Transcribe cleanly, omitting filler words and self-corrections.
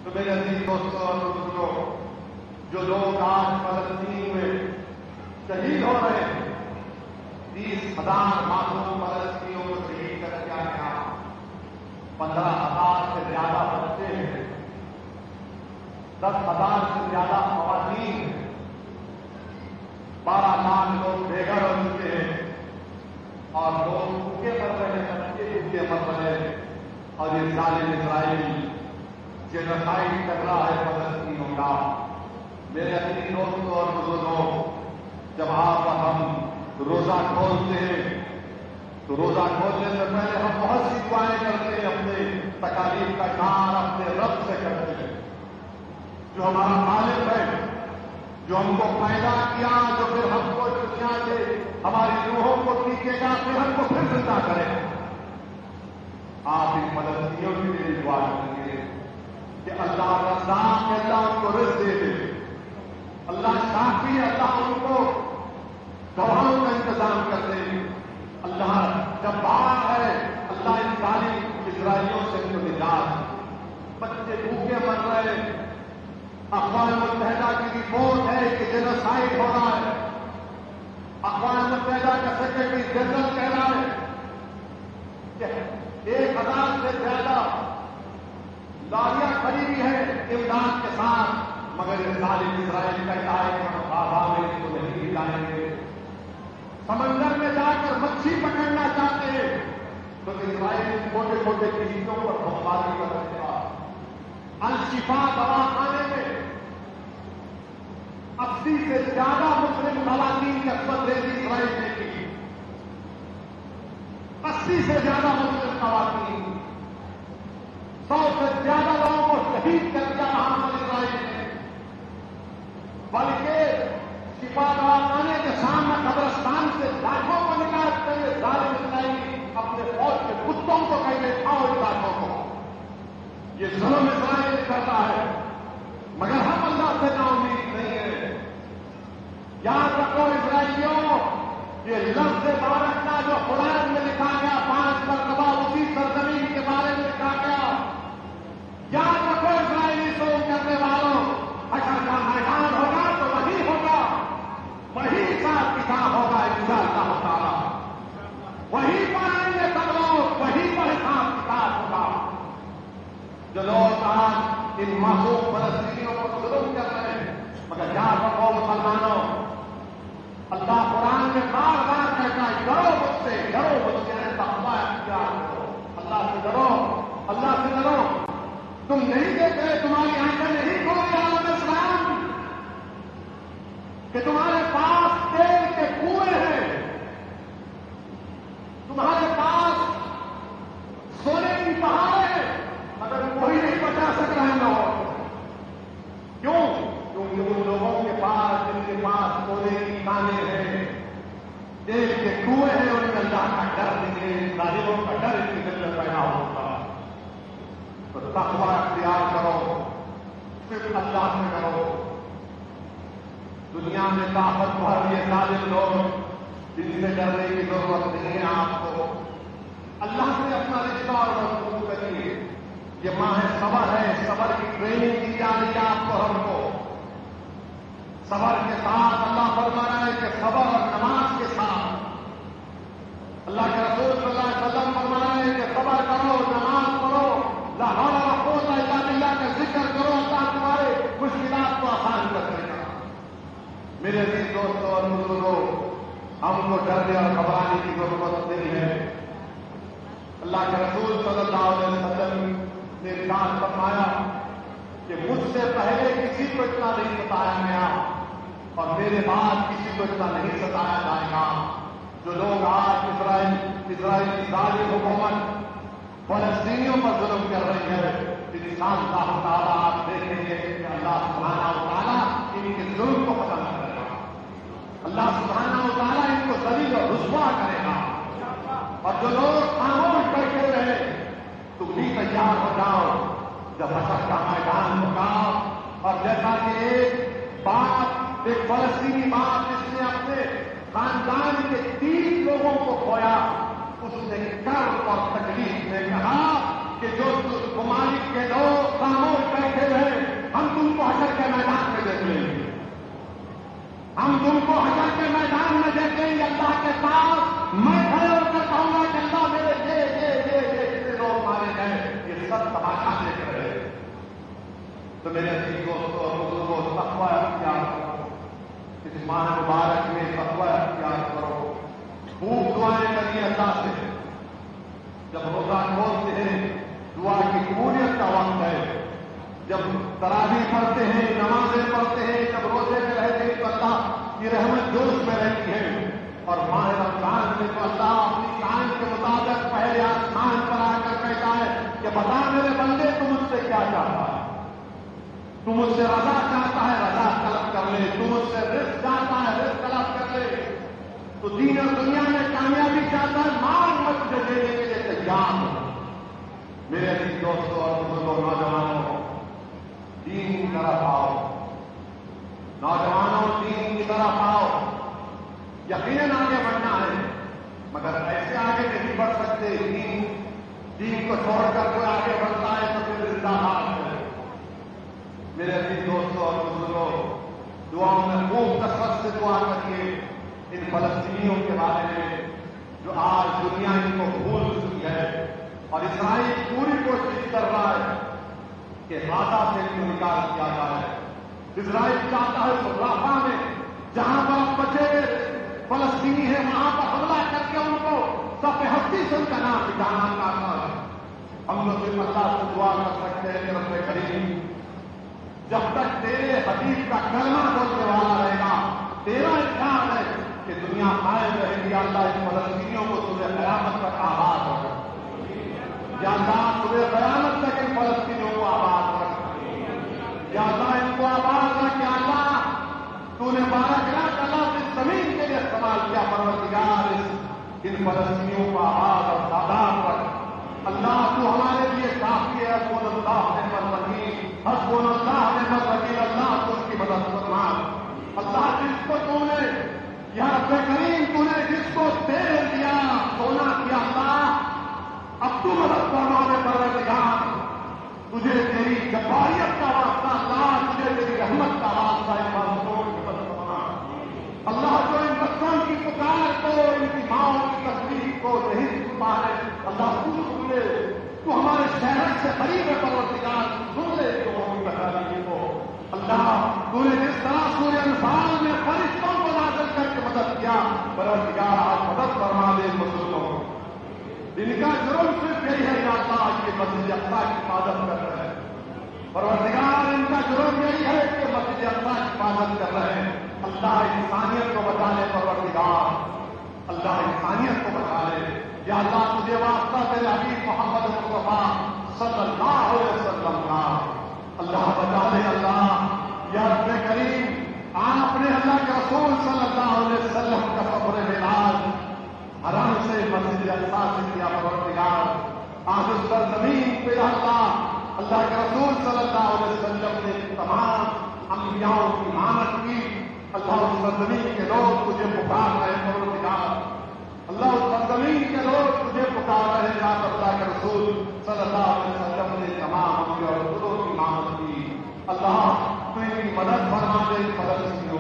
تو میرے عزیز دوستوں اور بزرگوں، جو لوگ آج فلسطین میں شہید ہو رہے ہیں، 30,000 معصوم فلسطینیوں کو شہید کر دیا گیا، 15,000 سے زیادہ بچے ہیں، 10,000 سے زیادہ خواتین ہیں، 12 لاکھ لوگ بے گھر ہو چکے ہیں، اور لوگ بھوکے مر رہے ہیں، بچے بھوکے مر رہے ہیں، اور یہ ظالم اسرائیل جینوسائیڈ کر رہا ہے فلسطینیوں کا۔ میرے اپنے دوستوں اور بزرگوں، جب آپ اور ہم روزہ کھولتے ہیں تو روزہ کھولنے سے پہلے ہم بہت سی دعائیں کرتے ہیں، اپنے تکالیف کا کام اپنے رب سے کرتے ہیں، جو ہمارا مالک ہے، جو ہم کو پیدا کیا، جو پھر ہم کو دنیا سے ہماری روحوں کو ٹیکے گا، پھر ہم کو پھر زندہ کرے گا۔ آپ ان فلسطینیوں کے لیے دعا کریں گے کہ اللہ رزاق ہے، اللہ ان کو رزق دے دے، اللہ شافی ہے، اللہ ان کو دواؤں کا انتظام کر دے، اللہ جبار ہے، اللہ ان ظالم اسرائیلیوں سے ان کو نجات۔ بچے بھوکے مر رہے، اقوام متحدہ کی رپورٹ ہے کہ جینوسائیڈ ہو رہا ہے، اقوام متحدہ کا سیکرٹری جنرل کہہ رہا ہے کہ 1,000 سے زیادہ لاریاں کھڑی ہوئی ہیں امداد کے ساتھ، مگر یہ ظالم اسرائیل کہتا ہے کہ ہم آبا میں ان کو نہیں دکھائیں گے۔ سمندر میں جا کر مچھلی پکڑنا چاہتے ہیں تو اسرائیل چھوٹے چھوٹے کشتیوں پر بمباری کر رہے گا۔ الشفا دوا خانے میں 80 سے زیادہ مسلم خواتین کی عصمت ریزی اسرائیل نے کی، 80 سے زیادہ مسلم خواتین، 100 سے زیادہ لوگوں کو شہید کر دیا محمد اسرائیل نے۔ بلکہ شفا دواخانے کے سامنے قبرستان سے لاکھوں کو نکال کر یہ ظالم اسرائیل اپنے فوج کے کتوں کو کہتے کھاؤ ان لاکھوں کو۔ یہ ظلم اسرائیل کرتا ہے، مگر ہم اللہ سے نا امید نہیں ہے۔ یاد رکھو اسرائیلیوں، یہ لفظ بارک کا جو قرآن میں لکھا گیا 5 مرتبہ اسی سرزمین کے بارے میں لکھا گیا، یاد رکھو اسرائیلی سو کرنے والوں، حشر کا میدان ہوگا تو وہی ہوگا، وہی حساب کتاب ہوگا انشاءاللہ تعالی، وہی پائیں گے سب لوگ، وہی پر حساب کتاب ہوگا۔ جو لوگ آج ان معصوم فلسطینیوں کو ظلم کر رہے ہیں، مگر یاد رکھو مسلمانوں، اللہ قرآن میں بار بار کہتا ہے ڈرو مجھ سے، ڈرو مجھ سے، تقوی اختیار کرو، اللہ سے ڈرو، اللہ سے ڈرو۔ تم نہیں دیکھ رہے، تمہاری آنکھیں نہیں کھول رہی عالم اسلام کہ تمہارے پاس تیل کے کنویں ہیں، تمہارے پاس سونے کی پہاڑیں ہیں، مگر کوئی نہیں بچا سک رہا ہے لوگ۔ کیوں؟ کیونکہ ان لوگوں کے پاس، جن کے پاس سونے کی کانیں ہیں، تیل کے کنویں ہیں، ان میں اللہ کا ڈر نہیں ہے، ظالموں کا ڈر ان کے دل میں پیدا ہوتا ہے۔ تو تقوی اختیار کرو، صرف اللہ سے کرو۔ دنیا میں طاقت بھر یہ ظالم لوگ، جن سے ڈرنے کی ضرورت نہیں ہے آپ کو۔ اللہ سے اپنا رشتہ اور مضبوط کریے۔ یہ ماہ صبر ہے، صبر کی ٹریننگ دی جا رہی ہے آپ کو، ہم کو۔ صبر کے ساتھ اللہ فرما رہا ہے کہ صبر اور نماز کے ساتھ، اللہ کے رسول صلی اللہ علیہ وسلم فرما رہے ہیں کہ صبر کرو، نماز پڑھو، لا حول ولا قوت الا باللہ کا ذکر کرو، اللہ تمہارے مشکلات کو آسان کر دے گا۔ میرے عزیز دوستوں اور بزرگوں، ہم کو ڈرنے اور گھبرانے کی ضرورت نہیں ہے۔ اللہ کے رسول صلی اللہ علیہ وسلم نے ارشاد فرمایا کہ مجھ سے پہلے کسی کو اتنا نہیں ستایا گیا اور میرے بعد کسی کو اتنا نہیں ستایا جائے گا۔ جو لوگ آج اسرائیلی ظالم حکومت فلسطینیوں پر ظلم کر رہی ہے، انشاءاللہ تعالیٰ آپ دیکھیں گے کہ اللہ سبحانہ و تعالیٰ ان کے ظلم کو ختم کرے گا، اللہ سبحانہ و تعالیٰ ان کو ذلیل و رسوا کرے گا۔ اور جو لوگ خاموش بیٹھے رہے، تم بھی تیار ہو جاؤ، جب حشر کا میدان ہوگا۔ اور جیسا کہ ایک فلسطینی باپ جس نے اپنے خاندان کے 3 لوگوں کو کھویا، اس نے کرب اور تکلیف میں کہا کہ جو ممالک کے لوگ خاموش بیٹھے رہے بادشاہ دیکھ رہے تو میرے عزیز دوستوں اور بزرگوں تقوی اختیار کرو، اس ماہ مبارک میں تقوی اختیار کرو، خوب دعائیں کریے اللہ سے۔ جب روزہ کھولتے ہیں دعا کی قبولیت کا وقت ہے، جب تراویح پڑھتے ہیں، نمازیں پڑھتے ہیں، جب روزے میں رہتے ہیں تو اللہ کی رحمت جوش میں رہتی ہے، اور ماہ رمضان میں تو اللہ اپنی شان کے مطابق پہلے آسمان پر آ کر کہتا ہے کہ بتا میرے بندے تم مجھ سے کیا چاہتا ہے، تم مجھ سے رضا چاہتا ہے رضا طلب کر لے، تم مجھ سے رزق چاہتا ہے رزق طلب کر لے، تو دین اور دنیا میں کامیابی چاہتا ہے مانگ مت مجھے دینے کے لیے تیار ہو۔ میرے عزیز دوستوں اور بزرگوں نوجوانوں، دین کی طرف آؤ، نوجوانوں دین کی طرف آؤ، یقیناً آگے بڑھنا ہے مگر ایسے آگے نہیں بڑھ سکتے، دین کو چھوڑ کر کوئی آگے بڑھتا ہے تو پھر زندہ باد ہے۔ میرے عزیز دوستوں اور بزرگوں، دعاؤں میں خوب کثرت سے دعا کریے ان فلسطینیوں کے بارے میں جو آج دنیا ان کو بھول چکی ہے، اور اسرائیل پوری کوشش کر رہا ہے کہ غزہ سے ان کو نکال کیا جائے۔ اسرائیل چاہتا ہے کہ رافہ میں جہاں پر بچے فلسطینی ہیں وہاں پر حملہ کر کے ان کو سب ہستی سے ان کا نام مٹانا چاہتا ہے۔ ہم لوگ صرف اللہ سے دعا کر سکتے ہیں کہ رب کریم جب تک تیرے حبیب کا کلمہ بولنے والا رہے گا، تیرا اقرار ہے کہ دنیا قائم رہے گی، اللہ ان فلسطینیوں کو صبح قیامت تک آباد ہوگا، یا اللہ صبح قیامت تک ان فلسطینیوں کو آباد رکھ، یا اللہ ان کو آباد رکھ، یا اللہ تو نے 12 لاکھ اللہ اس زمین کے لیے استعمال کیا، پروردگار ان فلسطینیوں کو آباد اور آباد رکھ۔ اللہ تو ہمارے لیے کافی ہے، حسبنا اللہ نعم الوکیل، حسبنا اللہ نعم الوکیل، اللہ تو اس کی مدد فرما۔ اللہ جس کو تو نے یا رب کریم تو نے جس کو تیل دیا سونا کیا، اللہ اب تو مدد فرما دے پروردگار، تجھے تیری جباریت کا واسطہ اللہ، تجھے تیری رحمت کا واسطہ ہے، اللہ جو ان بچوں کی پکار کو، ان کی ماں کی تصویر کو نہیں سنتا ہے، اللہ تو سن لے، تو ہمارے شہر سے قریب ہے پروردگار، سن لے تو ان بچانے کو۔ اللہ تو نے جس طرح سورہ انفال میں فرشتوں کو نازل کر کے مدد کیا، پروردگار آج مدد فرما دے مسلمانوں کو۔ ان کا جرم صرف یہی ہے کہ اللہ یہ مسجد اقصی کی حفاظت کر رہے ہیں، پروردگار ان کا جرم یہی ہے کہ مسجد اقصی کی حفاظت کر رہے ہیں۔ اللہ انسانیت کو بچا لے پروردگار، اللہ انسانیت کو بچا لے، یا اللہ تجھے واسطہ تیرے حبیب محمد مصطفیٰ صلی اللہ علیہ وسلم کا اللہ بچا لے۔ اللہ یا رب کریم آپ نے اللہ کے رسول صلی اللہ علیہ وسلم کا سفر معراج حرم سے مسجد اقصی سے کیا، پروردگار آج اس سرزمین پہ اللہ کے رسول صلی اللہ علیہ وسلم نے تمام انبیاءوں کی امانت کی، اللہ اس سرزمین کے لوگ تجھے پکار رہے ہیں پروردگار، اللہ اس سرزمین کے لوگ تجھے پکار رہے ہیں، آپ اللہ کے رسول صلی اللہ علیہ وسلم نے تمام انبیاء اور رسولوں کی امانت کی، اللہ